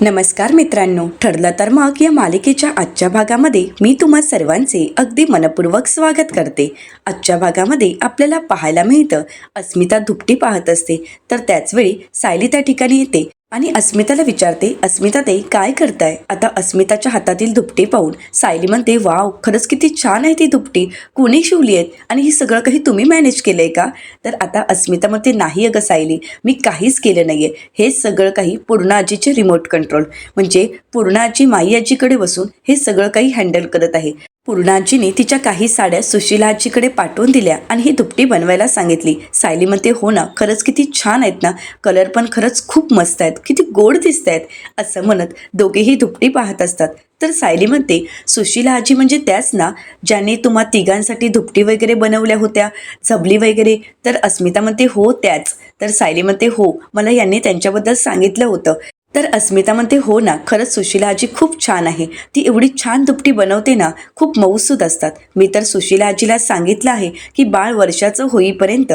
नमस्कार मित्रांनो, ठरलं तर मग या मालिकेच्या आजच्या भागामध्ये मी तुम्हा सर्वांचे अगदी मनपूर्वक स्वागत करते। आजच्या भागामध्ये आपल्याला पाहायला मिळतं अस्मिता धुपटी पाहत असते, तर त्याचवेळी सायली त्या ठिकाणी येते आणि अस्मिताला विचारते, अस्मिता ताई काय करताय? आता अस्मिताच्या हातातील धुपटी पाहून सायली म्हणते, वाव, खरंच किती छान आहे ती धुपटी, कोणी शिवली आहेत आणि हे सगळं काही तुम्ही मॅनेज केलंय का? तर आता अस्मिता म्हणते, नाही अगं सायली, मी काहीच केलं नाहीये, हे सगळं काही पूर्णा आजीचे रिमोट कंट्रोल म्हणजे पूर्णा आजी माई आजीकडे बसून हे सगळं काही हँडल करत आहे। पूर्णा आजीने तिच्या काही साड्या सुशीला आजीकडे पाठवून दिल्या आणि ही धुपटी बनवायला सांगितली। सायली म्हणते, हो ना, खरंच किती छान आहेत ना, कलर पण खरंच खूप मस्त आहेत, किती गोड दिसत आहेत, असं म्हणत दोघेही धुपटी पाहत असतात। तर सायली म्हणते, सुशीला आजी म्हणजे त्याच ना ज्याने तुम्हा तिघांसाठी धुपटी वगैरे बनवल्या होत्या, झबली वगैरे? तर अस्मिता म्हणते, हो त्याच। तर सायली म्हणते, हो, मला यांनी त्यांच्याबद्दल सांगितलं होतं। तर अस्मिता म्हणते, हो ना, खरंच सुशीला आजी खूप छान आहे, ती एवढी छान धुपटी बनवते ना, खूप मऊसूद असतात। मी तर सुशीला आजीला सांगितलं आहे की बाळ वर्षाचं होईपर्यंत,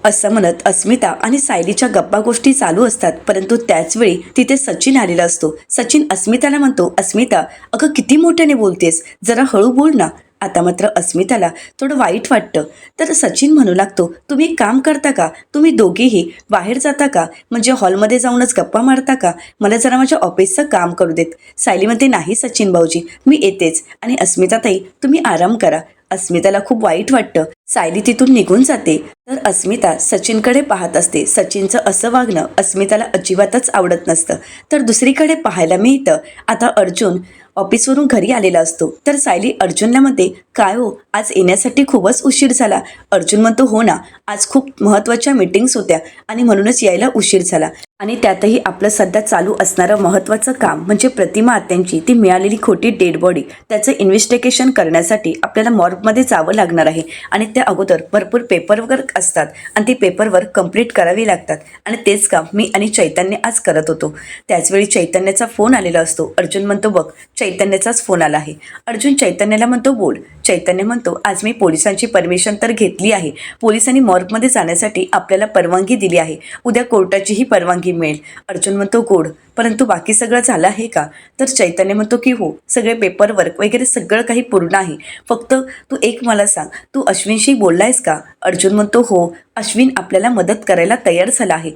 असं म्हणत अस्मिता आणि सायलीच्या गप्पा गोष्टी चालू असतात। परंतु त्याचवेळी तिथे सचिन आलेला असतो। सचिन अस्मिताला म्हणतो, अस्मिता, अगं किती मोठ्याने बोलतेस, जरा हळू बोल ना। आता मात्र अस्मिताला थोडं वाईट वाटतं। तर सचिन म्हणू लागतो, तुम्ही काम करता का? तुम्ही दोघेही बाहेर जाता का? म्हणजे हॉलमध्ये जाऊनच गप्पा मारता का? मला जरा माझ्या ऑफिसचं काम करू देत। सायली म्हणते, नाही सचिन भाऊजी, मी येतेच, आणि अस्मिता ताई तुम्ही आराम करा। अस्मिताला खूप वाईट वाटतं। सायली तिथून निघून जाते। तर अस्मिता सचिनकडे पाहत असते। सचिनचं असं वागणं अस्मिताला अजिबातच आवडत नसतं। तर दुसरीकडे पाहायला मिळतं आता अर्जुन ऑफिसवरून घरी आलेला असतो। तर सायली अर्जुनला म्हणते, काय हो, आज येण्यासाठी खूपच उशीर झाला? अर्जुन म्हणतो, हो ना, आज खूप महत्त्वाच्या मीटिंग्स होत्या आणि म्हणूनच यायला उशीर झाला, आणि त्यातही आपलं सध्या चालू असणारं महत्त्वाचं काम म्हणजे प्रतिमा आत्यांची ती मिळालेली खोटी डेड बॉडी, त्याचं इन्व्हेस्टिगेशन करण्यासाठी आपल्याला मॉर्गमध्ये जावं लागणार आहे, आणि त्या अगोदर भरपूर पेपरवर्क असतात आणि ती पेपरवर्क कंप्लीट करावी लागतात, आणि तेच काम मी आणि चैतन्य आज करत होतो। त्याचवेळी चैतन्याचा फोन आलेला असतो। अर्जुन म्हणतो, बघ, चैतन्याचाच फोन आला आहे। अर्जुन चैतन्याला म्हणतो, बोल। चैतन्य म्हणतो, आज मी पोलिसांची परमिशन तर घेतली आहे, पोलिसांनी मॉर्गमध्ये जाण्यासाठी आपल्याला परवानगी दिली आहे, उद्या कोर्टाचीही परवानगी मिळेल। अर्जुन म्हणतो, गोड, परंतु बाकी सगळं झालं आहे का? तर चैतन्य म्हणतो की हो, सगळे पेपरवर्क वगैरे सगळं काही पूर्ण आहे, फक्त तू एक मला सांग, तू अश्विनशी बोललायस का? अर्जुन म्हणतो, हो, अश्विन आपल्याला मदत करायला तयार झाला आहे।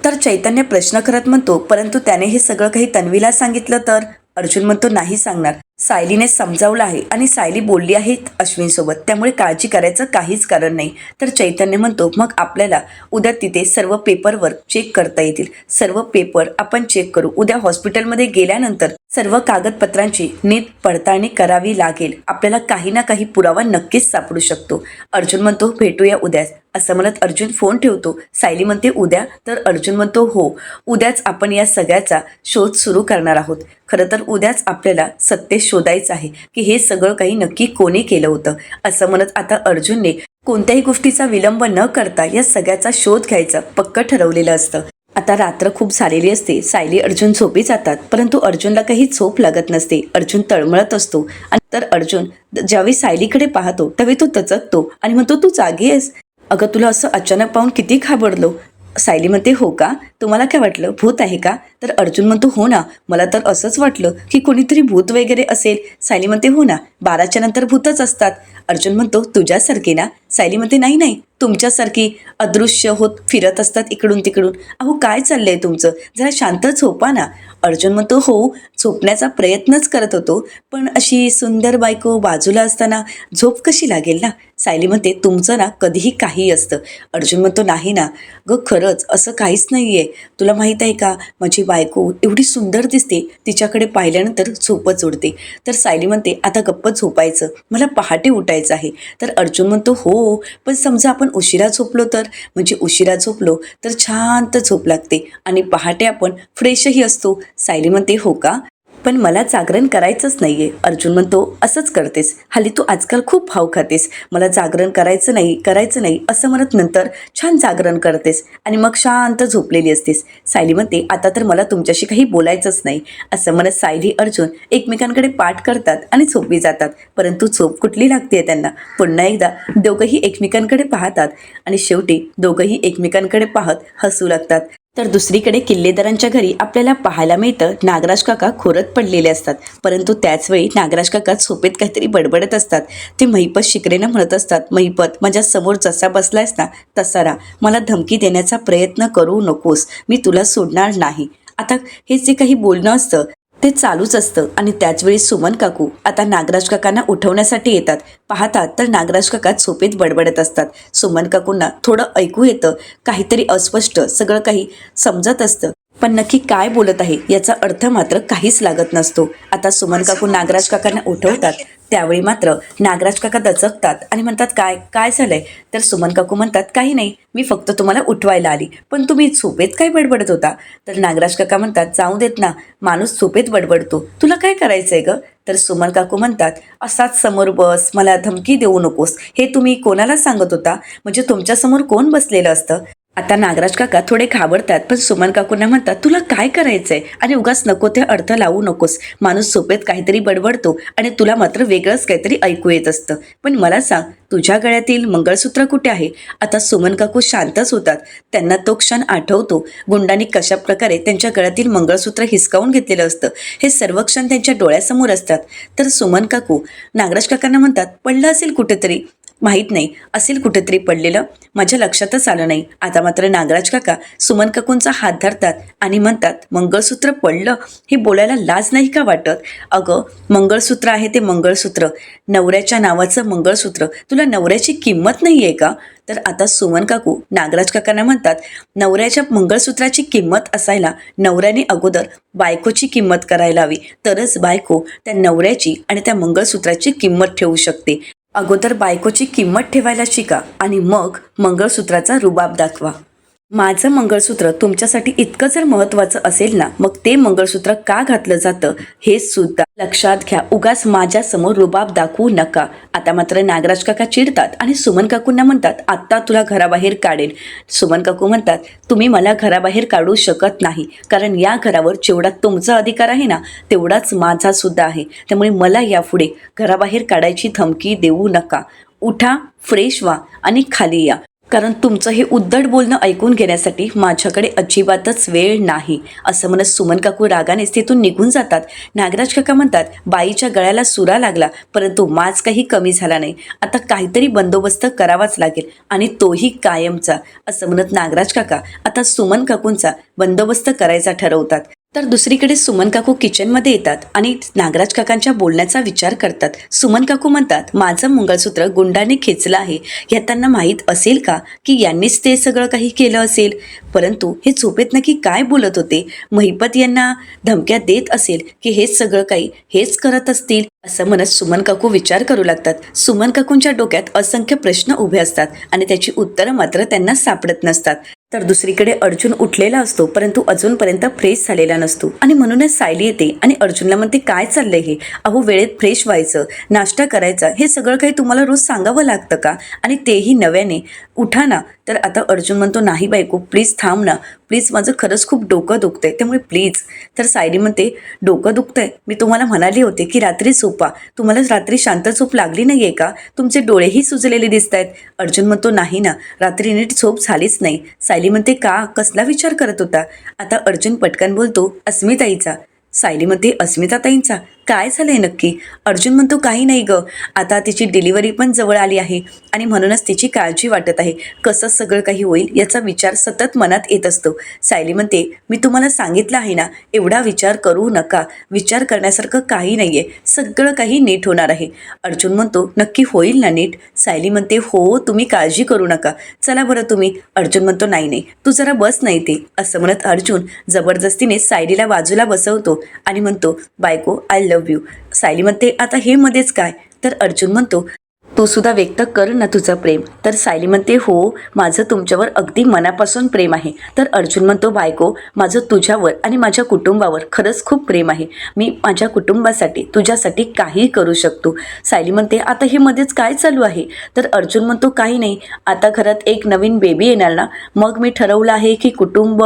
तर चैतन्य प्रश्न करत म्हणतो, परंतु त्याने हे सगळं काही तन्वीला सांगितलं तर? अर्जुन म्हणतो, नाही सांगणार, सायलीने समजावलं आहे आणि सायली बोलली आहे अश्विनसोबत, त्यामुळे काळजी करायचं काहीच कारण नाही। तर चैतन्य म्हणतो, मग आपल्याला उद्या तिथे सर्व पेपरवर्क चेक करता येतील, सर्व पेपर आपण चेक करू, उद्या हॉस्पिटलमध्ये गेल्यानंतर सर्व कागदपत्रांची नीट पडताळणी करावी लागेल, आपल्याला काही ना काही पुरावा नक्कीच सापडू शकतो। अर्जुन म्हणतो, भेटूया उद्याच, असं म्हणत अर्जुन फोन ठेवतो। सायली म्हणते, उद्या? तर अर्जुन म्हणतो, हो, उद्याच आपण या सगळ्याचा शोध सुरू करणार आहोत। खरं तर उद्याच आपल्याला सत्य शोधायचं आहे की हे सगळं काही नक्की कोणी केलं होतं, असं म्हणत आता अर्जुनने कोणत्याही गोष्टीचा विलंब न करता या सगळ्याचा शोध घ्यायचं पक्क ठरवलेलं असतं। आता रात्र खूप झालेली असते। सायली अर्जुन झोपी जातात, परंतु अर्जुनला काही झोप लागत नसते। अर्जुन तळमळत असतो, आणि तर अर्जुन ज्यावेळी सायलीकडे पाहतो त्यावेळी तो तचकतो आणि म्हणतो, तू जागी आहेस? अगं, तुला असं अचानक पाहून किती घाबरलो। सायली म्हणते, हो का, तुम्हाला काय वाटलं, भूत आहे का? तर अर्जुन म्हणतो, हो ना, मला तर असंच वाटलं की कोणीतरी भूत वगैरे असेल। सायली म्हणते, हो ना, 12च्या नंतर भूतच असतात। अर्जुन म्हणतो, तुझ्यासारखी ना? सायली म्हणते, नाही नाही, तुमच्यासारखी अदृश्य होत फिरत असतात इकडून तिकडून। अहो, काय चाललंय तुमचं, जरा शांत झोपा ना। अर्जुन म्हणतो, हो, झोपण्याचा प्रयत्नच करत होतो, पण अशी सुंदर बायको बाजूला असताना झोप कशी लागेल ना? सायली म्हणते, तुमचं ना कधीही काही असतं। अर्जुन म्हणतो, नाही ना ग, खरंच असं काहीच नाही आहे, तुला माहीत आहे का, माझी बायको एवढी सुंदर दिसते, तिच्याकडे पाहिल्यानंतर झोपच उडते। तर सायली म्हणते, आता गप्प झोपायचं, मला पहाटे उठायचं आहे। तर अर्जुन म्हणतो, हो, पण समजा आपण उशिरा झोपलो तर? म्हणजे उशिरा झोपलो तर शांत झोप लागते आणि पहाटे आपण फ्रेशही असतो। सायली म्हणते, हो का, पण मला जागरण करायचंच नाहीये। अर्जुन म्हणतो, असंच करतेस, हल्ली तू आजकाल खूप भाव खातेस, मला जागरण करायचं नाही असं म्हणत नंतर छान जागरण करतेस आणि मग शांत झोपलेली असतेस। सायली म्हणते, आता तर मला तुमच्याशी काही बोलायचंच नाही, असं म्हणत सायली अर्जुन एकमेकांकडे पाठ करतात आणि झोपी जातात। परंतु झोप कुठली लागते त्यांना? पुन्हा एकदा दोघंही एकमेकांकडे पाहतात आणि शेवटी दोघंही एकमेकांकडे पाहत हसू लागतात। तर दुसरीकडे किल्लेदारांच्या घरी आपल्याला पाहायला मिळतं नागराज काका खोरत पडलेले असतात. परंतु त्याचवेळी नागराज काका झोपेत काहीतरी बडबडत असतात. ते महिपत शिकरेनं म्हणत असतात, महिपत माझ्या समोर जसा बसलायस ना तसा राहा, मला धमकी देण्याचा प्रयत्न करू नकोस, मी तुला सोडणार नाही. आता हे जे काही बोलणं असतं ते चालूच असतं आणि त्याचवेळी सुमन काकू आता नागराज काकांना उठवण्यासाठी येतात. पाहतात तर नागराज काका झोपेत बडबडत असतात. सुमन काकूंना थोडं ऐकू येतं, काहीतरी अस्पष्ट सगळं काही समजत असतं, पण नक्की काय बोलत आहे याचा अर्थ मात्र काहीच लागत नसतो. आता सुमन काकू नागराज काकांना उठवतात. त्यावेळी मात्र नागराज काका दचकतात आणि म्हणतात, काय काय झालंय? तर सुमन काकू म्हणतात, काही नाही, मी फक्त तुम्हाला उठवायला आली, पण तुम्ही झोपेत काय बडबडत होता? तर नागराज काका म्हणतात, जाऊ देत ना, माणूस झोपेत बडबडतो, तुला काय करायचंय ग? तर सुमन काकू म्हणतात, असाच समोर बस, मला धमकी देऊ नकोस, हे तुम्ही कोणाला सांगत होता? म्हणजे तुमच्यासमोर कोण बसलेलं असतं? आता नागराज काका थोडे घाबरतात, पण सुमन काकूंना म्हणतात, तुला काय करायचंय आणि उगाच नको ते अर्थ लावू नकोस. माणूस झोपेत काहीतरी बडबडतो आणि तुला मात्र वेगळंच काहीतरी ऐकू येत असतं. पण मला सांग, तुझ्या गळ्यातील मंगळसूत्र कुठे आहे? आता सुमन काकू शांतच होतात. त्यांना तो क्षण आठवतो, गुंडांनी कशा प्रकारे त्यांच्या गळ्यातील मंगळसूत्र हिसकावून घेतलेलं असतं. हे सर्व क्षण त्यांच्या डोळ्यासमोर असतात. तर सुमन काकू नागराज काकांना म्हणतात, पडलं असेल कुठेतरी, माहीत नाही, असेल कुठेतरी पडलेलं, माझ्या लक्षातच आलं नाही. आता मात्र नागराज काका सुमन काकूंचा हात धरतात आणि म्हणतात, मंगळसूत्र पडलं हे बोलायला लाज नाही का वाटत? अगं, मंगळसूत्र आहे ते मंगळसूत्र, नवऱ्याच्या नावाचं मंगळसूत्र, तुला नवऱ्याची किंमत नाही आहे का? तर आता सुमन काकू नागराज काकांना म्हणतात, नवऱ्याच्या मंगळसूत्राची किंमत असायला नवऱ्याने अगोदर बायकोची किंमत करायला हवी, तरच बायको त्या नवऱ्याची आणि त्या मंगळसूत्राची किंमत ठेवू शकते. अगोदर बायकोची किंमत ठेवायला शिका आणि मग मंगळसूत्राचा रुबाब दाखवा. माझं मंगळसूत्र तुमच्यासाठी इतकं जर महत्त्वाचं असेल ना, मग ते मंगळसूत्र का घातलं जातं हे सुद्धा लक्षात घ्या. उगाच माझ्यासमोर रुबाब दाखवू नका. आता मात्र नागराज काका चिडतात आणि सुमन काकूंना म्हणतात, आत्ता तुला घराबाहेर काढेल. सुमन काकू म्हणतात, तुम्ही मला घराबाहेर काढू शकत नाही, कारण या घरावर जेवढा तुमचा अधिकार आहे ना तेवढाच माझा सुद्धा आहे. त्यामुळे मला यापुढे घराबाहेर काढायची धमकी देऊ नका. उठा, फ्रेश व्हा आणि खाली या, कारण तुमचं हे उद्धट बोलणं ऐकून घेण्यासाठी माझ्याकडे अजिबातच वेळ नाही. असं म्हणत सुमन काकू रागानेच तिथून निघून जातात. नागराज काका म्हणतात, बाईच्या गळ्याला सुरा लागला, परंतु माज काही कमी झाला नाही. आता काहीतरी बंदोबस्त करावाच लागेल आणि तोही कायमचा. असं म्हणत नागराज काका आता सुमन काकूंचा बंदोबस्त करायचा ठरवतात. तर दुसरीकडे सुमन काकू किचनमध्ये येतात आणि नागराज काकांच्या बोलण्याचा विचार करतात. सुमन काकू म्हणतात, माझं मंगळसूत्र गुंडाने खेचलं आहे, या त्यांना माहीत असेल का की यांनीच ते सगळं काही केलं असेल? परंतु हे झोपेत नक्की काय बोलत होते? महिपत यांना धमक्या देत असेल की हेच सगळं काही हेच करत असतील? असं म्हणत सुमन काकू विचार करू लागतात. सुमन काकूंच्या डोक्यात असंख्य प्रश्न उभे असतात आणि त्याची उत्तरं मात्र त्यांना सापडत नसतात. तर दुसरीकडे अर्जुन उठलेला असतो, परंतु अजूनपर्यंत फ्रेश झालेला नसतो आणि म्हणूनच सायली येते आणि अर्जुनला म्हणते, काय चाललंय हे? अहो, वेळेत फ्रेश व्हायचं, नाश्ता करायचा, हे सगळं काही तुम्हाला रोज सांगावं लागतं का? आणि तेही नव्याने, उठा ना. तर आता अर्जुन म्हणतो, नाही बायको, प्लीज थांब ना, प्लीज, माझं खरंच खूप डोकं दुखतंय, त्यामुळे प्लीज. तर सायली म्हणते, डोकं दुखतंय? मी तुम्हाला म्हणाले होते की रात्री झोपा, तुम्हाला रात्री शांत झोप लागली नाही आहे का? तुमचे डोळेही सुजलेले दिसत आहेत. अर्जुन म्हणतो, नाही ना, रात्री नीट झोप झालीच नाही. सायली म्हणते, का? कसला विचार करत होता? आता अर्जुन पटकन बोलतो, अस्मिताईचा. सायली म्हणते, अस्मिताताईंचा? काय झालंय नक्की? अर्जुन म्हणतो, काही नाही ग, आता तिची डिलिव्हरी पण जवळ आली आहे आणि म्हणूनच तिची काळजी वाटत आहे. कसं सगळं काही होईल याचा विचार सतत मनात येत असतो. सायली म्हणते, मी तुम्हाला सांगितलं आहे ना, एवढा विचार करू नका, विचार करण्यासारखं काही नाही आहे, सगळं काही नीट होणार आहे. अर्जुन म्हणतो, नक्की होईल ना नीट? सायली म्हणते, हो, तुम्ही काळजी करू नका, चला बरं तुम्ही. अर्जुन म्हणतो, नाही नाही, तू जरा बस नाही ते. असं म्हणत अर्जुन जबरदस्तीने सायलीला बाजूला बसवतो आणि म्हणतो, बायको, आय लव्ह यू. सायली म्हणते, आता हे मध्येच काय? तर अर्जुन म्हणतो, तू सुद्धा व्यक्त कर ना तुझं प्रेम. तर सायली म्हणते, हो, माझं तुमच्यावर अगदी मनापासून प्रेम आहे. तर अर्जुन म्हणतो, बायको, माझं तुझ्यावर आणि माझ्या कुटुंबावर खरंच खूप प्रेम आहे, मी माझ्या कुटुंबासाठी तुझ्यासाठी काही करू शकतो. सायली म्हणते, आता हे मध्येच काय चालू आहे? तर अर्जुन म्हणतो, काही नाही, आता घरात एक नवीन बेबी येणार ना, मग मी ठरवलं आहे की कुटुंब.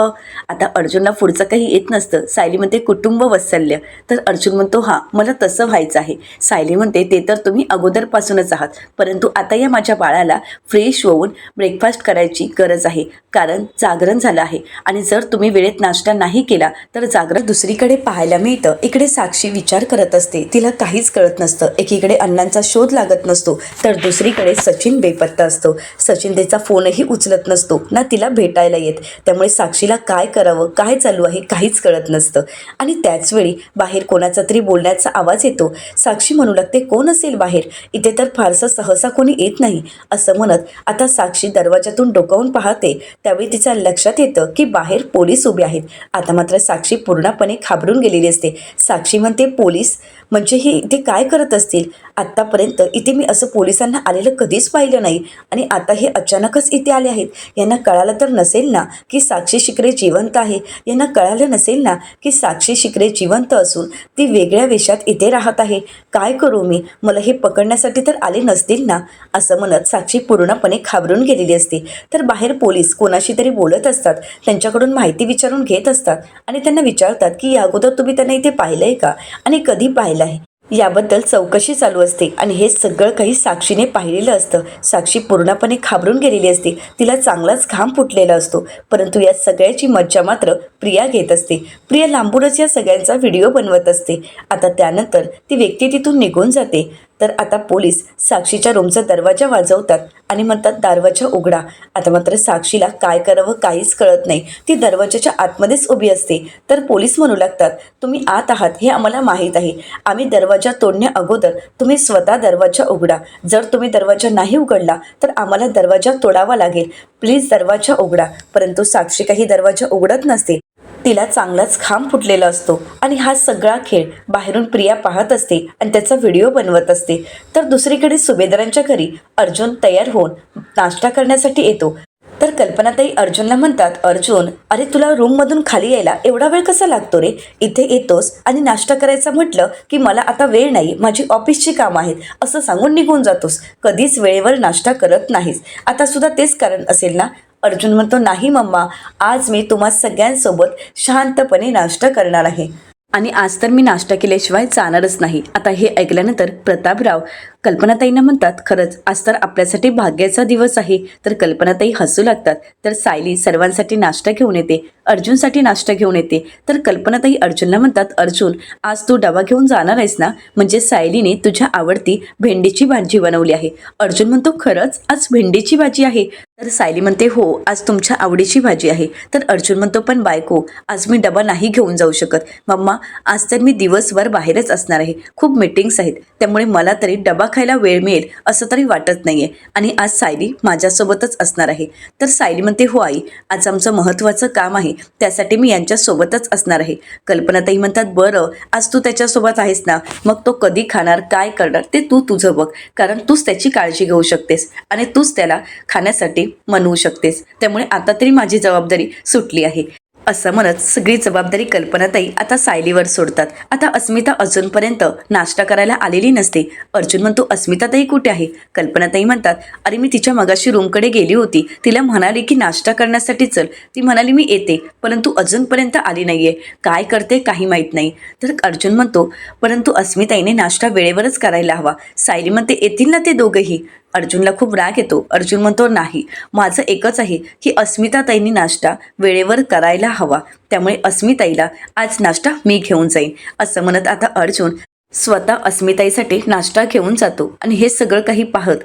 आता अर्जुनला पुढचं काही येत नसतं. सायली म्हणते, कुटुंब वात्सल्य. तर अर्जुन म्हणतो, हां, मला तसं व्हायचं आहे. सायली म्हणते, ते तर तुम्ही अगोदरपासूनच आहात, परंतु आता या माझ्या बाळाला फ्रेश होऊन ब्रेकफास्ट करायची गरज आहे, कारण जागरण झालं आहे आणि जर तुम्ही वेळेत नाश्ता नाही केला तर जागरण दुसरीकडे पाहायला मिळतं. इकडे साक्षी विचार करत असते, तिला काहीच कळत नसतं. एकीकडे अण्णांचा शोध लागत नसतो तर दुसरीकडे सचिन बेपत्ता असतो. सचिन त्याचा फोनही उचलत नसतो ना तिला भेटायला येत. त्यामुळे साक्षीला काय करावं, काय चालू आहे काहीच कळत नसतं. आणि त्याचवेळी बाहेर कोणाचा तरी बोलण्याचा आवाज येतो. साक्षी म्हणू लागते, कोण असेल बाहेर, इथे तर फारसं सहसा कोणी येत नाही. असं म्हणत आता साक्षी दरवाजातून डोकावून पाहते. त्यावेळी तिच्या लक्षात येतं की बाहेर पोलीस उभे आहेत. आता मात्र साक्षी पूर्णपणे घाबरून गेलेली असते. साक्षी म्हणते, पोलीस म्हणजे हे इथे काय करत असतील? आत्तापर्यंत इथे मी असं पोलिसांना आलेलं कधीच पाहिलं नाही आणि आता हे अचानकच इथे आले आहेत. यांना कळालं तर नसेल ना की साक्षी शिकरे जिवंत आहे? यांना कळालं नसेल ना की साक्षी शिकरे जिवंत असून ती वेगळ्या वेशात इथे राहत आहे? काय करू मी? मला हे पकडण्यासाठी तर आले नसतील ना? असं म्हणत साक्षी पूर्णपणे घाबरून गेलेली असते. तर बाहेर पोलीस कोणाशी तरी बोलत असतात, त्यांच्याकडून माहिती विचारून घेत असतात आणि त्यांना विचारतात की या अगोदर तुम्ही त्यांना इथे पाहिलंय का आणि कधी पाहिलं आहे, याबद्दल चौकशी चालू असते. आणि हे सगळं काही साक्षीने पाहिलेलं असतं. साक्षी पूर्णपणे घाबरून गेलेली असते. तिला चांगलाच घाम फुटलेला असतो. परंतु या सगळ्याची मज्जा मात्र प्रिया घेत असते. प्रिया लांबूनच या सगळ्यांचा व्हिडिओ बनवत असते. आता त्यानंतर ती व्यक्ती तिथून निघून जाते. तर आता पोलीस साक्षीच्या रूमचा दरवाजा वाजवतात आणि म्हणतात, दरवाजा उघडा. आता मात्र साक्षीला काय करावं काहीच कळत नाही. ती दरवाजाच्या आतमध्येच उभी असते. तर पोलीस म्हणू लागतात, तुम्ही आत आहात हे आम्हाला माहीत आहे. आम्ही दरवाजा तोडण्या अगोदर तुम्ही स्वतः दरवाजा उघडा. जर तुम्ही दरवाजा नाही उघडला तर आम्हाला दरवाजा तोडावा लागेल. प्लीज दरवाजा उघडा. परंतु साक्षी काही दरवाजा उघडत नसते. तिला चांगलाच घाम फुटलेला असतो आणि हा सगळा खेळ बाहेरून प्रिया पाहत असते आणि त्याचा व्हिडिओ बनवत असते. तर दुसरीकडे सुभेदारांच्या घरी अर्जुन तयार होऊन नाश्ता करण्यासाठी येतो. तर कल्पनाताई अर्जुनला म्हणतात, अर्जुन, अरे तुला रूममधून खाली यायला एवढा वेळ कसा लागतो रे? इथे येतोस आणि नाश्ता करायचा म्हटलं की मला आता वेळ नाही, माझी ऑफिसची कामं आहेत असं सांगून निघून जातोस. कधीच वेळेवर नाश्ता करत नाहीस. आता सुद्धा तेच कारण असेल ना? अर्जुन म्हणतो, नाही मम्मा, आज मी तुम्हा सगळ्यांसोबत शांतपणे नाश्ता करणार आहे आणि आज तर मी नाश्ता केल्याशिवाय जाणारच नाही. आता हे ऐकल्यानंतर प्रतापराव कल्पनाताईंना म्हणतात, खरंच आज तर आपल्यासाठी भाग्याचा दिवस आहे. तर कल्पनाताई हसू लागतात. तर सायली सर्वांसाठी नाश्ता घेऊन येते, अर्जुनसाठी नाश्ता घेऊन येते. तर कल्पनाताई अर्जुनला म्हणतात, अर्जुन, आज तू डबा घेऊन जाणार आहेस ना? म्हणजे सायलीने तुझ्या आवडती भेंडीची भाजी बनवली आहे. अर्जुन म्हणतो, खरंच आज भेंडीची भाजी आहे? तर सायली म्हणते, हो, आज तुमच्या आवडीची भाजी आहे. तर अर्जुन म्हणतो, पण बायको, आज मी डबा नाही घेऊन जाऊ शकत. मम्मा, आज तर मी दिवसभर बाहेरच असणार आहे. खूप मीटिंग्स आहेत, त्यामुळे मला तरी डबा खायला वेळ मिळेल असं तरी वाटत नाहीये आणि आज सायली माझ्यासोबतच असणार आहे. तर सायली म्हणते, हो आई, आज आमचं महत्त्वाचं काम आहे, त्यासाठी मी यांच्यासोबतच असणार आहे. कल्पनाताई म्हणतात, बरं, आज तू त्याच्यासोबत आहेस ना, मग तो कधी खाणार, काय करणार ते तू तुझं बघ, कारण तूच त्याची काळजी घेऊ शकतेस आणि तूच त्याला खाण्यासाठी म्हणवू शकतेस. त्यामुळे आता तरी माझी जबाबदारी सुटली आहे. असं म्हणत सगळी जबाबदारी कल्पनाताई आता सायलीवर सोडतात. आता अस्मिता अजूनपर्यंत नाश्ता करायला आलेली नसते. अर्जुन म्हणतो, अस्मिताताई कुठे आहे? कल्पनाताई म्हणतात, अरे मी तिच्या मगाशी रूमकडे गेली होती, तिला म्हणाली की नाश्ता करण्यासाठी चल. ती म्हणाली मी येते, परंतु अजूनपर्यंत आली नाहीये. काय करते काही माहीत नाही. तर अर्जुन म्हणतो, परंतु अस्मिताईने नाश्ता वेळेवरच करायला हवा. सायली म्हणते, येतील ना ते दोघंही? अर्जुनला खूप राग येतो. अर्जुन म्हणतो, नाही, माझं एकच आहे की अस्मिताताईंनी नाश्ता वेळेवर करायला हवा, त्यामुळे अस्मिताईला आज नाश्ता मी घेऊन जाईन. असं म्हणत आता अर्जुन स्वतः अस्मिताईसाठी नाश्ता घेऊन जातो आणि हे सगळं काही पाहत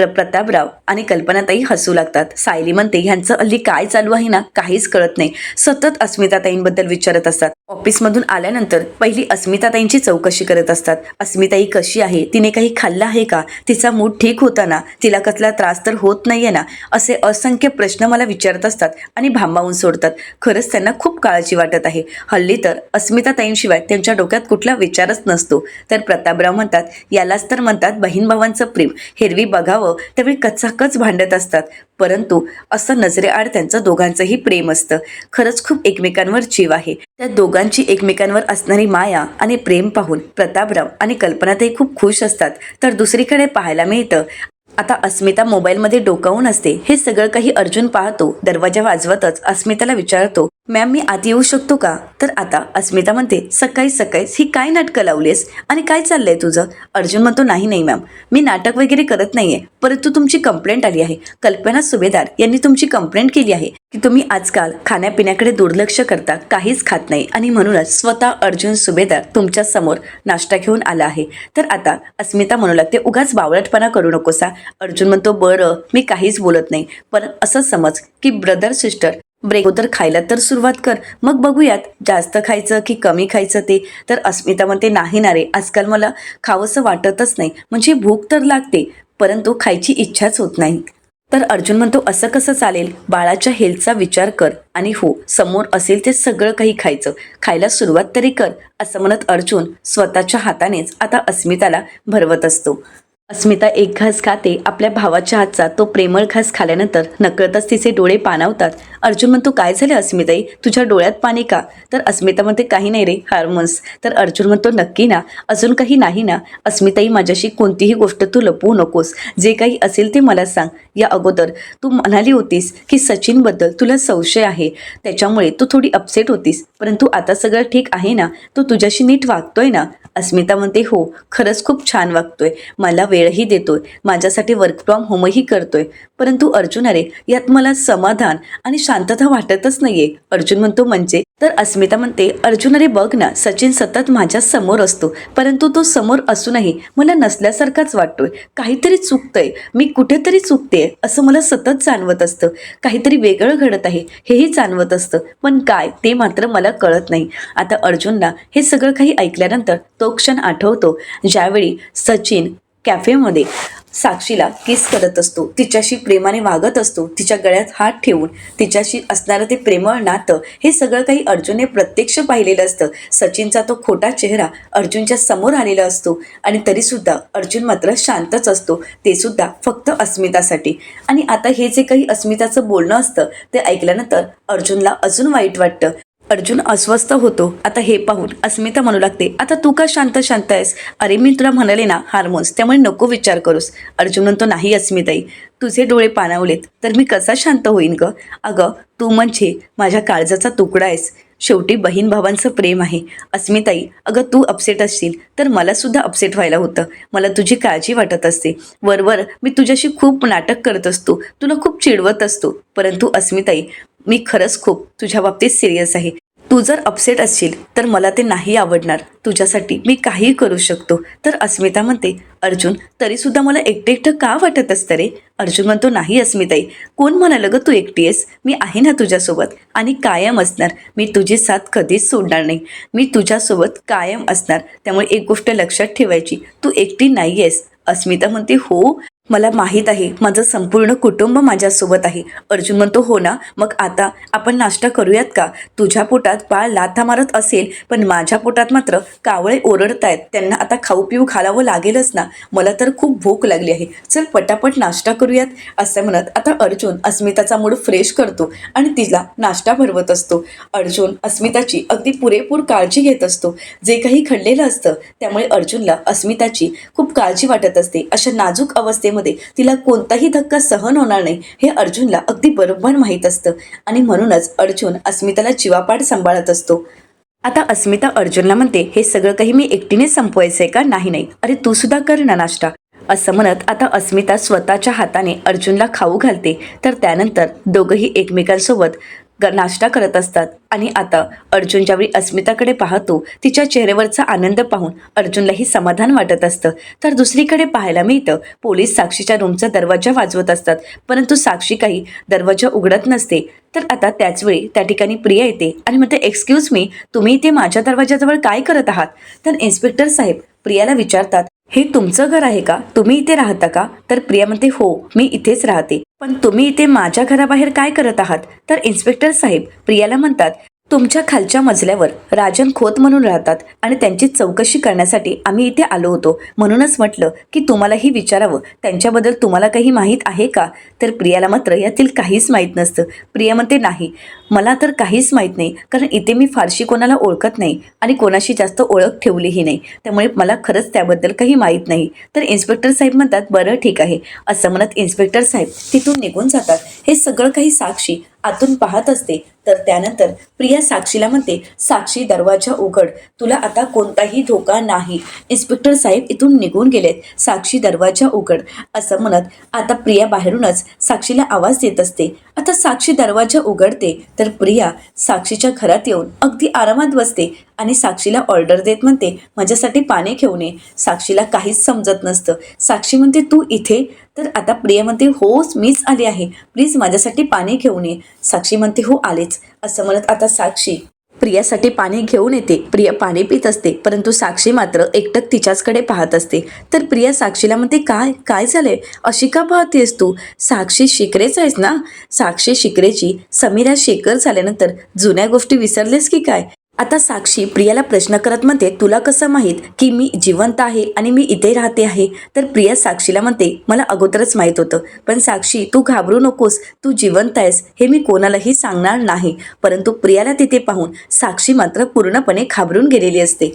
प्रतापराव आणि कल्पनाताई हसू लागतात. सायली म्हणते, ह्यांचं हल्ली काय चालू आहे ना, काहीच कळत नाही. सतत अस्मिताताईंबद्दल विचारत असतात. ऑफिसमधून आल्यानंतर पहिली अस्मिताताईंची चौकशी करत असतात. अस्मिताई कशी आहे, तिने काही खाल्लं आहे का, तिचा मूड ठीक होता ना, तिला कसला त्रास तर होत नाहीये ना, असे असंख्य प्रश्न मला विचारत असतात आणि भांबावून सोडतात. खरंच त्यांना खूप काळजी वाटत आहे. हल्ली तर अस्मिताताईंशिवाय त्यांच्या डोक्यात कुठला विचारच नसतो. तर प्रतापराव म्हणतात, यालाच तर म्हणतात बहीण भावांचं प्रेम. हेरवी बघावं त्यावेळी कचाकच भांडत असतात, परंतु असं नजरेआड त्यांचं दोघांचंही प्रेम असतं. खरंच खूप एकमेकांवर जीव आहे. त्या दोघांची एकमेकांवर असणारी माया आणि प्रेम पाहून प्रतापराव आणि कल्पनाताई खूप खुश असतात. तर दुसरीकडे पाहायला मिळतं, आता अस्मिता मोबाईलमध्ये डोकावून असते. हे सगळं काही अर्जुन पाहतो. दरवाजा वाजवतच अस्मिताला विचारतो, मॅम मी आत येऊ शकतो का? तर आता अस्मिता म्हणते सकाळी सकाळीच ही काय नाटकं लावलीस आणि काय चाललंय तुझं? अर्जुन म्हणतो नाही नाही मॅम, मी नाटक वगैरे करत नाहीये, परंतु तुमची कंप्लेंट आली आहे. कल्पना सुभेदार यांनी तुमची कंप्लेंट केली आहे की तुम्ही आजकाल खाण्यापिण्याकडे दुर्लक्ष करता, काहीच खात नाही आणि म्हणूनच स्वतः अर्जुन सुभेदार तुमच्या समोर नाश्ता घेऊन आला आहे. तर आता अस्मिता म्हणू लागते उगाच बावळटपणा करू नकोसा. अर्जुन म्हणतो बरं मी काहीच बोलत नाही, पण असं समज की ब्रदर सिस्टर ब्रेक तर खायला तर सुरुवात कर, मग बघूयात जास्त खायचं की कमी खायचं ते. तर अस्मिता म्हणते नाही ना रे, आजकाल मला खावंसं वाटतच नाही, म्हणजे भूक तर लागते परंतु खायची इच्छाच होत नाही. तर अर्जुन म्हणतो असं कसं चालेल, बाळाच्या हेल्थचा विचार कर आणि हो समोर असेल ते सगळं काही खायचं, खायला सुरुवात तरी कर, असं म्हणत अर्जुन स्वतःच्या हातानेच आता अस्मिताला भरवत असतो. अस्मिता एक घास खाते आपल्या भावाच्या हातचा. तो प्रेमळ घास खाल्यानंतर नकळतच तिचे डोळे पाणावतात. अर्जुन म्हणतो काय झालं अस्मिताई, तुझ्या डोळ्यात पाणी का? तर अस्मिता म्हणते काही नाही रे, हार्मोन्स. तर अर्जुन म्हणतो नक्की ना, अजून काही नाही ना? अस्मिताई माझ्याशी कोणतीही गोष्ट तू लपवू नकोस, जे काही असेल ते मला सांग. या अगोदर तू म्हणाली होतीस की सचिनबद्दल तुला संशय आहे, त्याच्यामुळे तू थोडी अपसेट होतीस, परंतु आता सगळं ठीक आहे ना? तो तुझ्याशी नीट वागतोय ना? अस्मिता म्हणते हो, खरंच खूप छान वागतोय, मला वेळही देतोय, माझ्यासाठी वर्क फ्रॉम होमही करतोय. परंतु अर्जुन अरे, यात मला समाधान आणि शांतता वाटतच नाहीये. अर्जुन म्हणतो म्हणजे? तर अस्मिता म्हणते अर्जुन अरे बघ ना, सचिन सतत माझ्या समोर असतो, परंतु तो समोर असूनही मला नसल्यासारखाच वाटतोय. काहीतरी चुकतंय, मी कुठेतरी चुकतेय असं मला सतत जाणवत असतं. काहीतरी वेगळं घडत आहे हेही जाणवत असतं, पण काय ते मात्र मला कळत नाही. आता अर्जुनला हे सगळं काही ऐकल्यानंतर तो क्षण आठवतो ज्यावेळी सचिन कॅफेमध्ये साक्षीला किस करत असतो, तिच्याशी प्रेमाने वागत असतो, तिच्या गळ्यात हात ठेवून तिच्याशी असणारं ते प्रेमळ नातं, हे सगळं काही अर्जुनने प्रत्यक्ष पाहिलेलं असतं. सचिनचा तो खोटा चेहरा अर्जुनच्या समोर आलेला असतो आणि तरीसुद्धा अर्जुन मात्र शांतच असतो, ते सुद्धा फक्त अस्मितासाठी. आणि आता हे जे काही अस्मिताचं बोलणं असतं ते ऐकल्यानंतर अर्जुनला अजून वाईट वाटतं. अर्जुन अस्वस्थ होतो. आता हे पाहून अस्मिता म्हणू लागते आता तू का शांत शांत आहेस? अरे मी तुला म्हणाले ना हार्मोन्स, त्यामुळे नको विचार करूस. अर्जुन म्हणतो नाही अस्मिताई, तुझे डोळे पाणावलेत तर मी कसा शांत होईन ग? अगं तू म्हणजे माझ्या काळजाचा तुकडा आहेस, शेवटी बहीण भावांचं प्रेम आहे. अस्मिताई अगं तू अपसेट असशील तर मला सुद्धा अपसेट व्हायला होतं, मला तुझी काळजी वाटत असते. वरवर मी तुझ्याशी खूप नाटक करत असतो, तुला खूप चिडवत असतो, परंतु अस्मिताई मी खरंच खूप तुझ्या बाबतीत सिरियस आहे. तू जर अपसेट असशील तर मला ते नाही आवडणार, तुझ्यासाठी मी काहीही करू शकतो. तर अस्मिता म्हणते अर्जुन तरीसुद्धा मला एकटं एकटं का वाटत असतं रे? अर्जुन म्हणतो नाही अस्मिताई, कोण म्हणालं ग तू एकटी आहेस? मी आहे ना तुझ्यासोबत आणि कायम असणार. मी तुझी साथ कधीच सोडणार नाही, मी तुझ्यासोबत कायम असणार. त्यामुळे एक गोष्ट लक्षात ठेवायची, तू एकटी नाही आहेस. अस्मिता म्हणते हो मला माहीत आहे, माझं संपूर्ण कुटुंब माझ्यासोबत आहे. अर्जुन म्हणतो हो ना, मग आता आपण नाश्ता करूयात का? तुझ्या पोटात बाळ लाथा मारत असेल पण माझ्या पोटात मात्र कावळे ओरडतायत, त्यांना आता खाऊ पिऊ घालावं लागेलच ना. मला तर खूप भूक लागली आहे, चल पटापट नाश्ता करूयात. असं म्हणत आता अर्जुन अस्मिताचा मूड फ्रेश करतो आणि तिला नाश्ता भरवत असतो. अर्जुन अस्मिताची अगदी पुरेपूर काळजी घेत असतो. जे काही घडलेलं असतं त्यामुळे अर्जुनला अस्मिताची खूप काळजी वाटत असते. अशा नाजूक अवस्थेमध्ये तिला कोणताही धक्का सहन होणार नाही हे अर्जुनला अगदी बरोबर माहीत असतं आणि म्हणूनच अर्जुन अस्मिताला जीवापाड सांभाळत असतो. आता अस्मिता अर्जुनला म्हणते हे सगळं काही मी एकटीने संपवायचंय का? नाही नाही, अरे तू सुद्धा कर ना नाश्ता. असं म्हणत आता अस्मिता स्वतःच्या हाताने अर्जुनला खाऊ घालते. तर त्यानंतर दोघंही एकमेकांसोबत नाश्ता करत असतात. आणि आता अर्जुन ज्यावेळी अस्मिताकडे पाहतो तिच्या चेहऱ्यावरचा आनंद पाहून अर्जुनलाही समाधान वाटत असतं. तर दुसरीकडे पाहायला मिळतं पोलीस साक्षीच्या रूमचा दरवाजा वाजवत असतात, परंतु साक्षी काही दरवाजा उघडत नसते. तर आता त्याचवेळी त्या ठिकाणी प्रिया येते आणि म्हणते एक्सक्यूज मी, तुम्ही इथे माझ्या दरवाजाजवळ काय करत आहात? तर इन्स्पेक्टर साहेब प्रियाला विचारतात हे तुमचं घर आहे का? तुम्ही इथे राहता का? तर प्रिया म्हणते हो मी इथेच राहते, पण तुम्ही इथे माझ्या घराबाहेर काय करत आहात? तर इन्स्पेक्टर साहेब प्रियाला म्हणतात तुमच्या खालच्या मजल्यावर राजन खोत म्हणून राहतात आणि त्यांची चौकशी करण्यासाठी आम्ही इथे आलो होतो, म्हणूनच म्हटलं की तुम्हालाही विचारावं त्यांच्याबद्दल तुम्हाला काही माहीत आहे का? तर प्रियाला मात्र यातील काहीच माहीत नसतं. प्रिया म्हणते नाही मला तर काहीच माहीत नाही, कारण इथे मी फारशी कोणाला ओळखत नाही आणि कोणाशी जास्त ओळख ठेवलीही नाही, त्यामुळे मला खरंच त्याबद्दल काही माहीत नाही. तर इन्स्पेक्टर साहेब म्हणतात बरं ठीक आहे. असं म्हणत इन्स्पेक्टर साहेब तिथून निघून जातात. हे सगळं काही साक्षी आतून पाहत असते. तर त्यानंतर प्रिया साक्षीला म्हणते, साक्षी दरवाजा उघड, तुला आता कोणताही धोका नाही, इन्स्पेक्टर साहेब इथून निघून गेलेत, साक्षी दरवाजा उघड, असं म्हणत आता प्रिया बाहेरूनच साक्षीला आवाज देत असते. आता साक्षी दरवाजा उघडते तर प्रिया साक्षीच्या घरात येऊन अगदी आरामात बसते आणि साक्षीला ऑर्डर देत म्हणते, माझ्यासाठी पाणी घेऊन ये. साक्षीला काहीच समजत नसतं. साक्षी म्हणते, तू इथे? तर आता प्रिया म्हणते, होच मीच आली आहे, प्लीज माझ्यासाठी पाणी घेऊन ये. साक्षी म्हणते, हो आलेच, असं म्हणत आता साक्षी प्रियासाठी पाणी घेऊन येते. प्रिया पाणी पित असते परंतु साक्षी मात्र एकटक तिच्याचकडे पाहत असते. तर प्रिया साक्षीला म्हणते, काय काय झालंय, अशी का पाहतेस तू? साक्षी शिकरेच आहेस ना? साक्षी शिकरेची समीरा शेखर झाल्यानंतर जुन्या गोष्टी विसरलेस की काय? आता साक्षी प्रियाला प्रश्न करत म्हणते, तुला कसं माहीत की मी जिवंत आहे आणि मी इथे राहते आहे? तर प्रिया साक्षीला म्हणते, मला अगोदरच माहीत होतं, पण साक्षी तू घाबरू नकोस, तू जिवंत आहेस हे मी कोणालाही सांगणार नाही. परंतु प्रियाला तिथे पाहून साक्षी मात्र पूर्णपणे घाबरून गेलेली असते.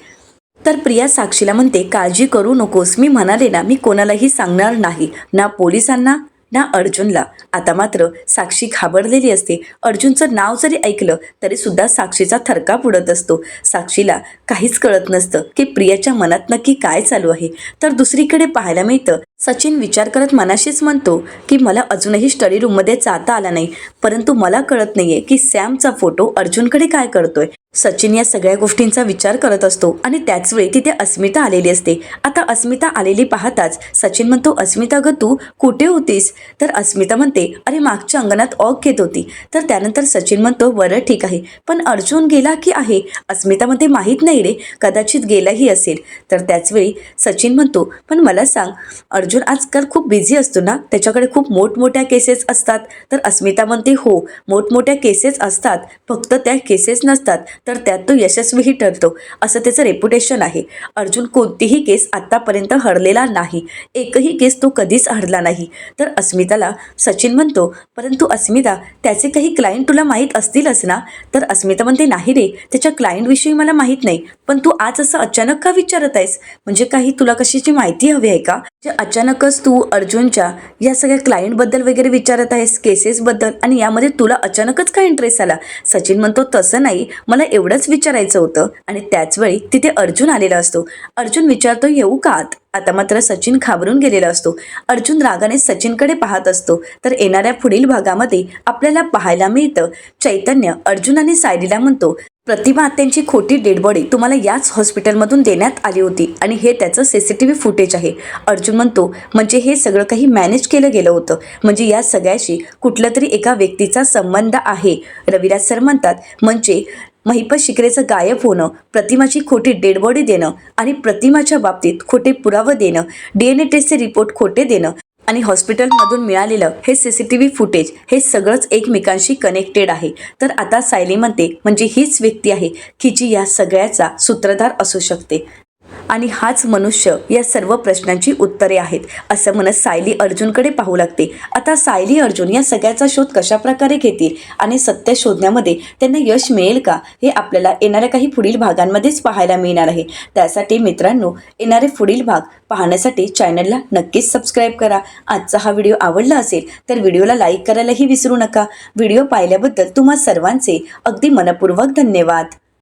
तर प्रिया साक्षीला म्हणते, काळजी करू नकोस, मी म्हणाले ना, मी कोणालाही सांगणार नाही, ना पोलिसांना ना अर्जुनला. आता मात्र साक्षी घाबरलेली असते. अर्जुनचं नाव जरी ऐकलं तरी सुद्धा साक्षीचा थरकाप उडत असतो. साक्षीला काहीच कळत नसतं की प्रियाच्या मनात नक्की काय चालू आहे. तर दुसरीकडे पाहायला मिळतं, सचिन विचार करत मनाशीच म्हणतो की मला अजूनही स्टडी रूममध्ये जाता आला नाही, परंतु मला कळत नाहीये की सॅमचा फोटो अर्जुनकडे काय करतोय. सचिन या सगळ्या गोष्टींचा विचार करत असतो आणि त्याचवेळी तिथे अस्मिता आलेली असते. आता अस्मिता आलेली पाहताच सचिन म्हणतो, अस्मिता ग तू कुठे होतीस? तर अस्मिता म्हणते, अरे मागच्या अंगणात ऑक घेत होती. तर त्यानंतर सचिन म्हणतो, बरं ठीक आहे, पण अर्जुन गेला की आहे? अस्मिता म्हणते, माहीत नाही रे, कदाचित गेलाही असेल. तर त्याचवेळी सचिन म्हणतो, पण मला सांग, अर्जुन आजकाल खूप बिझी असतो ना, त्याच्याकडे खूप मोठमोठ्या केसेस असतात. तर अस्मिता म्हणते, हो मोठमोठ्या केसेस असतात, फक्त त्या केसेस नसतात तर त्यात तो यशस्वीही ठरतो, असं त्याचं रेप्युटेशन आहे. अर्जुन कोणतीही केस आत्तापर्यंत हरलेला नाही, एकही केस तो कधीच हरला नाही. तर अस्मिताला सचिन म्हणतो, परंतु अस्मिता त्याचे काही क्लायंट तुला माहीत असतीलच ना? तर अस्मिता म्हणते, नाही रे, त्याच्या क्लायंटविषयी मला माहीत नाही, पण तू आज असं अचानक का विचारत आहेस? म्हणजे काही तुला कशाची माहिती हवी आहे का? अचानकच तू अर्जुनच्या या सगळ्या क्लायंटबद्दल वगैरे विचारत आहेस, केसेसबद्दल, आणि यामध्ये तुला अचानकच काय इंटरेस्ट आला? सचिन म्हणतो, तसं नाही, मला एवढंच विचारायचं होतं. आणि त्याचवेळी तिथे अर्जुन आलेला असतो. अर्जुन विचारतो, येऊ का आत? आता मात्र सचिन घाबरून गेलेला असतो. अर्जुन रागाने सचिनकडे पाहत असतो. तर येणाऱ्या पुढील भागामध्ये आपल्याला पाहायला मिळतं, चैतन्य अर्जुन आणि सायलीला म्हणतो, प्रतिमा आत्यांची खोटी डेड बॉडी तुम्हाला याच हॉस्पिटलमधून देण्यात आली होती आणि हे त्याचं CCTV फुटेज आहे. अर्जुन म्हणतो, म्हणजे हे सगळं काही मॅनेज केलं गेलं होतं, म्हणजे या सगळ्याशी कुठल्या तरी एका व्यक्तीचा संबंध आहे. रविराज सर म्हणतात, म्हणजे महिपत शिकरेचं गायब होणं, प्रतिमाची खोटी डेड बॉडी देणं आणि प्रतिमाच्या बाबतीत खोटे पुरावे देणं, DNA टेस्टचे रिपोर्ट खोटे देणं आणि हॉस्पिटलमधून मिळालेलं हे CCTV फुटेज, हे सगळंच एकमेकांशी कनेक्टेड आहे. तर आता सायली म्हणते, म्हणजे हीच व्यक्ती आहे की जी या सगळ्याचा सूत्रधार असू शकते आणि हाच मनुष्य या सर्व प्रश्नांची उत्तरे आहेत, असं म्हणत सायली अर्जुनकडे पाहू लागते. आता सायली अर्जुन या सगळ्याचा शोध कशा प्रकारे घेतील आणि सत्य शोधण्यामध्ये त्यांना यश मिळेल का, हे आपल्याला येणाऱ्या काही पुढील भागांमध्येच पाहायला मिळणार आहे. त्यासाठी मित्रांनो, येणारे पुढील भाग पाहण्यासाठी चॅनलला नक्कीच सबस्क्राईब करा. आजचा हा व्हिडिओ आवडला असेल तर व्हिडिओला लाईक करायलाही विसरू नका. व्हिडिओ पाहिल्याबद्दल तुम्हा सर्वांचे अगदी मनपूर्वक धन्यवाद.